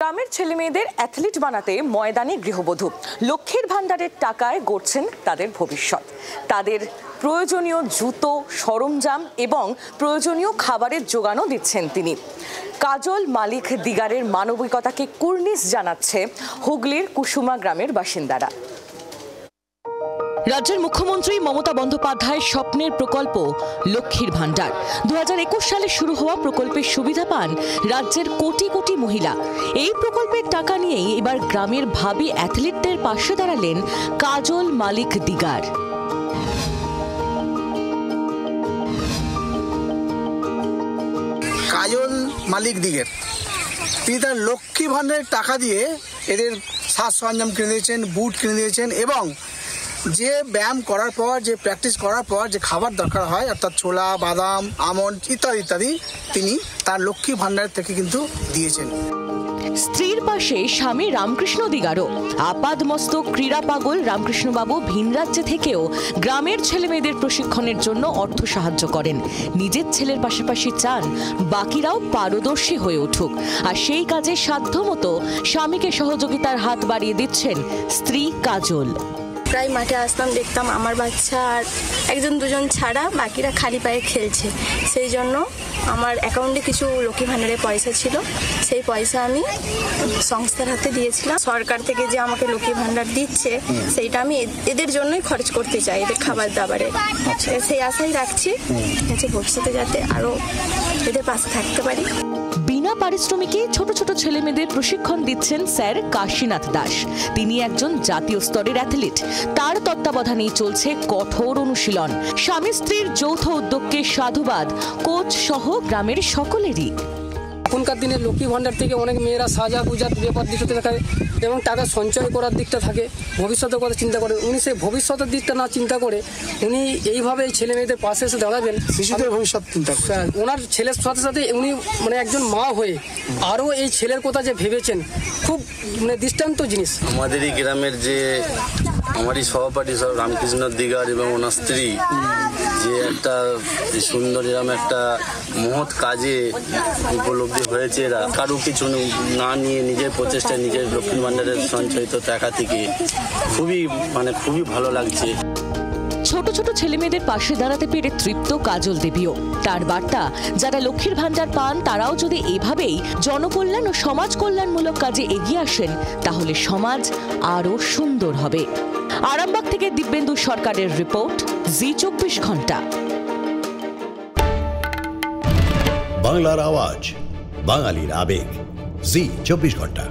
গ্রামের ছেলেমেয়েদের অ্যাথলিট বানাতে ময়দানে গৃহবধূ লক্ষ্মীর ভান্ডারের টাকায় গড়ছেন তাদের ভবিষ্যৎ। তাদের প্রয়োজনীয় জুতো, সরঞ্জাম এবং প্রয়োজনীয় খাবারের যোগানও দিচ্ছেন তিনি। কাজল মালিক দিগারের মানবিকতাকে কুর্নিশ জানাচ্ছে হুগলির কুসুমা গ্রামের বাসিন্দারা। রাজ্যের মুখ্যমন্ত্রী মমতা বন্দ্যোপাধ্যায়ের স্বপ্নের প্রকল্প লক্ষ্মীর ভান্ডার। 2021 সালে শুরু হওয়া প্রকল্পের সুবিধা পান রাজ্যের কোটি কোটি মহিলা। এই প্রকল্পের টাকা নিয়েই এবার গ্রামের ভাবী অ্যাথলিটদের পাশে দাঁড়ালেন কাজল মালিক দিগার। কাজল মালিক দিগার তিনি তার লক্ষ্মী ভান্ডারের টাকা দিয়ে এদের সাজ সরঞ্জাম কিনে দিয়েছেন, বুট কিনে দিয়েছেন এবং যে ব্যায়াম করার পর, যে প্র্যাকটিস করার পর যে খাবার দরকার হয় অর্থাৎ ছোলা, বাদাম, আমন্ড ইত্যাদি ইত্যাদি তিনি তার লক্ষ্মী ভান্ডার থেকে কিন্তু দিয়েছেন। স্ত্রীর পাশে স্বামী রামকৃষ্ণ দিগারও। আপাদমস্তক ক্রীড়া পাগল রামকৃষ্ণবাবু ভিন রাজ্যে থেকেও গ্রামের ছেলে মেয়েদের প্রশিক্ষণের জন্য অর্থ সাহায্য করেন। নিজের ছেলের পাশাপাশি চান বাকিরাও পারদর্শী হয়ে উঠুক, আর সেই কাজে সাধ্যমতো স্বামীকে সহযোগিতার হাত বাড়িয়ে দিচ্ছেন স্ত্রী কাজল। প্রায় মাঠে আসতাম, দেখতাম আমার বাচ্চা আর একজন দুজন ছাড়া বাকিরা খালি পায়ে খেলছে। সেই জন্য আমার অ্যাকাউন্টে কিছু লক্ষ্মী ভান্ডারের পয়সা ছিল, সেই পয়সা আমি সংস্থার হাতে দিয়েছিলাম। সরকার থেকে যে আমাকে লক্ষ্মী ভান্ডার দিচ্ছে সেইটা আমি এদের জন্যই খরচ করতে চাই, এদের খাবার দাবারে। সেই আশাই রাখছি ভবিষ্যতে যাতে আরও এদের পাশে থাকতে পারি। বিনা পারিশ্রমিকে ছোট ছোট ছেলে মেয়েদের প্রশিক্ষণ দিচ্ছেন স্যার কাশীনাথ দাস। তিনি একজন জাতীয় স্তরের অ্যাথলিট। তার তত্ত্বাবধানেই চলছে কঠোর অনুশীলন। স্বামী স্ত্রীর যৌথ উদ্যোগকে সাধুবাদ কোচ সহ গ্রামের সকলেরই। এখনকার দিনে লক্ষ্মী ভান্ডার থেকে অনেক মেয়েরা সাজা গুজার ব্যাপার দিকটা দেখায় এবং টাকা সঞ্চয় করার দিকটা থাকে, ভবিষ্যতের কথা চিন্তা করে। উনি সেই ভবিষ্যতের দিকটা না চিন্তা করে উনি এইভাবে ছেলে মেয়েদের পাশে এসে দাঁড়াবেন, শিশুদের ভবিষ্যৎ চিন্তা করেন। ওনার ছেলের সাথে সাথে উনি একজন মা হয়ে আরও এই ছেলের কথা যে ভেবেছেন, খুব দৃষ্টান্ত জিনিস। আমাদেরই গ্রামের যে আমারই সহপাঠী সব রামকৃষ্ণ দিগার এবং ওনার স্ত্রী যে একটা সুন্দর এরকম একটা মহৎ কাজে উপলব্ধি হয়েছে। এরা কারো কিছু না নিয়ে নিজের প্রচেষ্টায় নিজের লক্ষ্মী ভান্ডারের সঞ্চয়িত টাকা থেকে খুবই ভালো লাগছে। ছোট ছোট ছেলে মেয়েদের পাশে দাঁড়াতে পেরে তৃপ্ত কাজল দেবীও। তার বার্তা, যারা লক্ষ্মীর ভান্ডার পান তারাও যদি এভাবেই জনকল্যাণ ও সমাজ কল্যাণমূলক কাজে এগিয়ে আসেন তাহলে সমাজ আরও সুন্দর হবে। আরামবাগ থেকে দিব্যেন্দু সরকারের রিপোর্ট, জি24 ঘন্টা। বাংলার আওয়াজ, বাঙালির আবেগ, জি24 ঘন্টা।